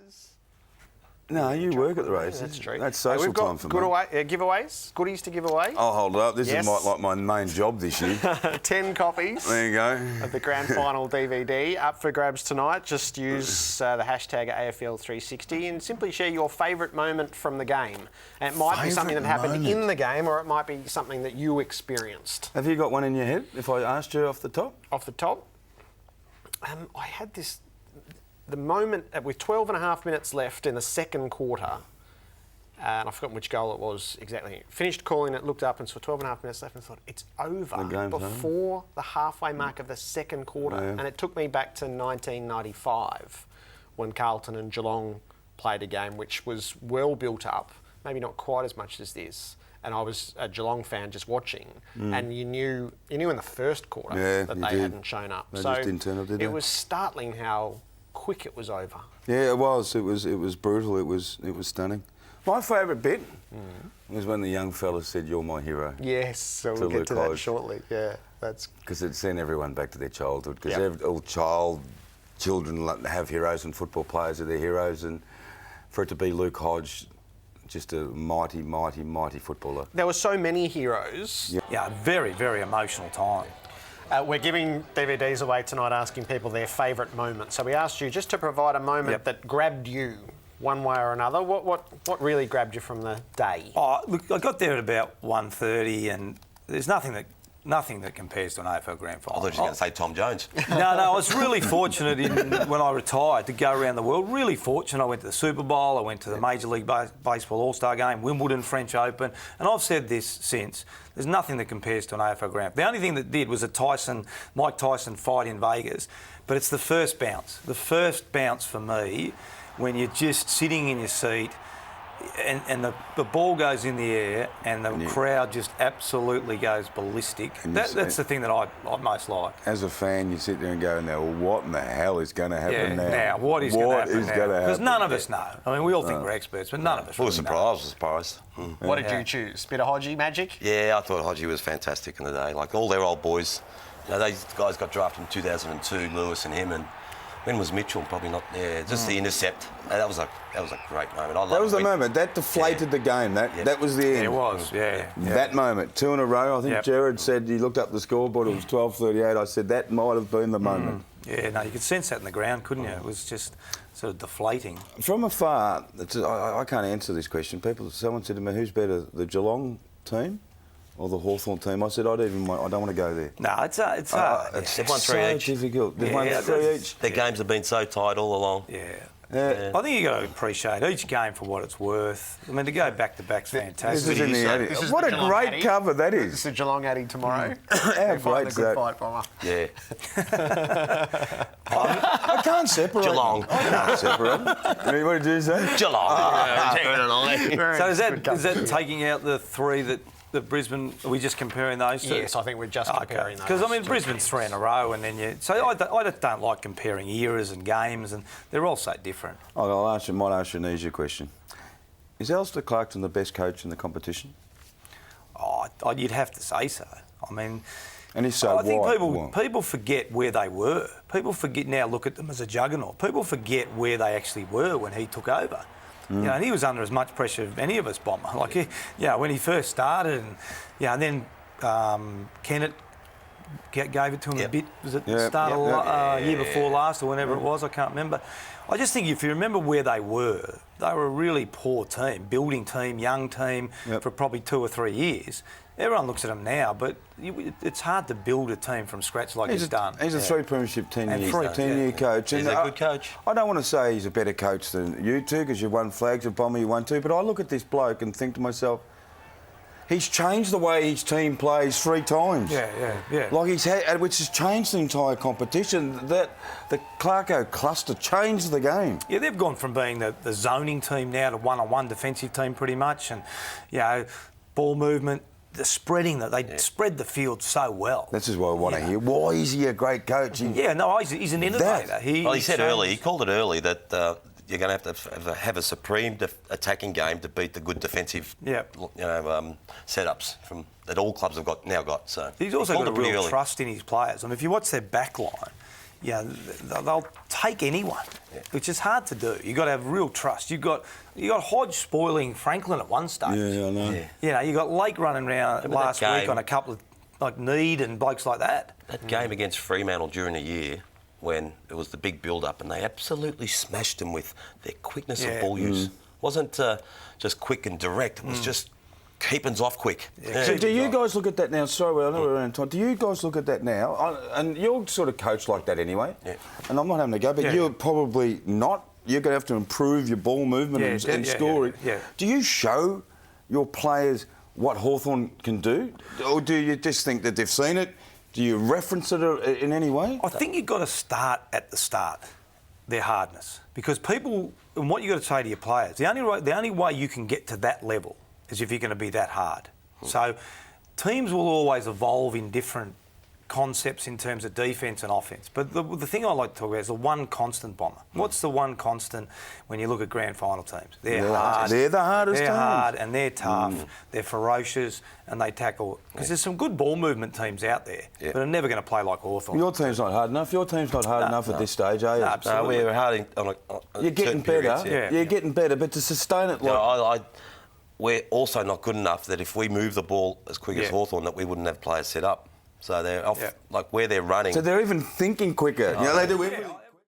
races? No, you work at the races. That's true. That's social time for me. Giveaways, goodies to give away. I'll hold it up. This is like my main job this year. 10 copies. There you go. Of the Grand Final DVD up for grabs tonight. Just use the hashtag AFL360 and simply share your favourite moment from the game. And it might be something that happened in the game, or it might be something that you experienced. Have you got one in your head? If I asked you off the top. Off the top, I had this. The moment with 12 and a half minutes left in the second quarter, and I've forgotten which goal it was exactly. Finished calling it, looked up and saw 12 and a half minutes left and thought, it's over before the halfway mark of the second quarter. Yeah. And it took me back to 1995 when Carlton and Geelong played a game which was well built up, maybe not quite as much as this. And I was a Geelong fan just watching, and you knew in the first quarter that they hadn't shown up. They just didn't turn up, did they? It was startling how quick it was over. Yeah, it was. It was brutal. It was stunning. My favourite bit was when the young fella said, "You're my hero." Yes, so we'll get to that shortly. Yeah, that's because it sent everyone back to their childhood. Because all children have heroes, and football players are their heroes, and for it to be Luke Hodge, just a mighty, mighty, mighty footballer. There were so many heroes. Yeah, very, very emotional time. We're giving DVDs away tonight, asking people their favourite moment. So we asked you just to provide a moment that grabbed you one way or another. What really grabbed you from the day? Oh, look, I got there at about 1:30, and there's nothing that compares to an AFL Grand Final. I thought you were going to say Tom Jones. No, I was really fortunate when I retired to go around the world. Really fortunate. I went to the Super Bowl, I went to the Major League Baseball All-Star Game, Wimbledon, French Open, and I've said this since. There's nothing that compares to an AFL Grand Final. The only thing that did was a Mike Tyson fight in Vegas, but it's the first bounce. The first bounce for me, when you're just sitting in your seat, and the ball goes in the air and the crowd just absolutely goes ballistic. That's the thing that I most like. As a fan, you sit there and go, now what in the hell is going to happen now? Now, what is going to happen now? Because none of us know. I mean, we all think we're experts, but none of us I was surprised. What did you choose? Bit of Hodgie magic? Yeah, I thought Hodgie was fantastic in the day. Like all their old boys. You know, these guys got drafted in 2002, Lewis and him, and when was Mitchell? Probably not. Yeah, just the intercept. That was a great moment. That was the moment. That deflated the game. That was the end. It was. Yeah. That moment, 2 in a row. I think Gerard said he looked up the scoreboard. It was 12:38. I said that might have been the moment. Yeah. No, you could sense that in the ground, couldn't you? It was just sort of deflating. From afar, I can't answer this question. Someone said to me, "Who's better, the Geelong team or the Hawthorn team?" I said, I don't want to go there. No, it's hard. They've won 3 each. Difficult. They've won 3 each. Their games have been so tight all along. I think you've got to appreciate each game for what it's worth. I mean, to go back-to-back's fantastic. What a great cover that is. This is Geelong Addy tomorrow. How great's that? Fight bomber. Yeah. I can't separate Geelong. I can't separate. What did you say? Geelong. So is that taking out the 3 that the Brisbane, are we just comparing those two? Yes, I think we're just comparing those. Because, I mean, Brisbane's 3 in a row, and then So I don't like comparing eras and games, and they're all so different. I might ask you an easier question. Is Alistair Clarkson the best coach in the competition? You'd have to say so. I mean... And if so, I think people forget where they were. People look at them as a juggernaut. People forget where they actually were when he took over. You know, and he was under as much pressure as any of us, Bomber. Like, when he first started, and then Kennett gave it to him a bit. Was it the start of year before last or whenever it was? I can't remember. I just think if you remember where they were a really poor team, building team, young team for probably 2 or 3 years. Everyone looks at him now, but it's hard to build a team from scratch like he's done. He's a 3 premiership 10-year coach. He's a good coach. I don't want to say he's a better coach than you two because you won flags at Bomber, you won 2, but I look at this bloke and think to myself, he's changed the way his team plays 3 times. Yeah. Like which has changed the entire competition. The Clarko cluster changed the game. Yeah, they've gone from being the zoning team now to one-on-one defensive team pretty much, and ball movement. The spreading that they spread the field so well. This is what I want to hear. Why is he a great coach? He's an innovator. He said early. He called it early that you're going to have a supreme attacking game to beat the good defensive, setups that all clubs have now got. So he's also got a real trust in his players. I mean, if you watch their back line, they'll take anyone, which is hard to do. You've got to have real trust. You got Hodge spoiling Franklin at one stage. Yeah, I know. Yeah. You know, you got Lake running around last week on a couple of like Need and blokes like that. That game against Fremantle during the year, when it was the big build-up, and they absolutely smashed them with their quickness of ball use. Wasn't just quick and direct. It was just keepings off quick. Yeah. So do you guys look at that now? Sorry, I know we're around time. Do you guys look at that now? And you're sort of coached like that anyway. Yeah. And I'm not having a go, but you're probably not. You're going to have to improve your ball movement and scoring. Yeah. Do you show your players what Hawthorn can do? Or do you just think that they've seen it? Do you reference it in any way? I think you've got to start at the start, their hardness. Because people, and what you've got to say to your players, the only way you can get to that level is if you're going to be that hard. So teams will always evolve in different concepts in terms of defence and offence. But the thing I like to talk about is the one constant, Bomber. What's the one constant when you look at grand final teams? They're hard. They're the hardest They're teams. hard and they're tough. They're ferocious and they tackle. Because there's some good ball movement teams out there, but are never going to play like Hawthorn. Your team's not hard enough. Your team's not hard enough at this stage, are you? No, absolutely. We're hard on You're getting better. You're getting better, but to sustain it like... we're also not good enough that if we move the ball as quick as Hawthorn, that we wouldn't have players set up. So they're off, like where they're running. So they're even thinking quicker. You know, they do everything.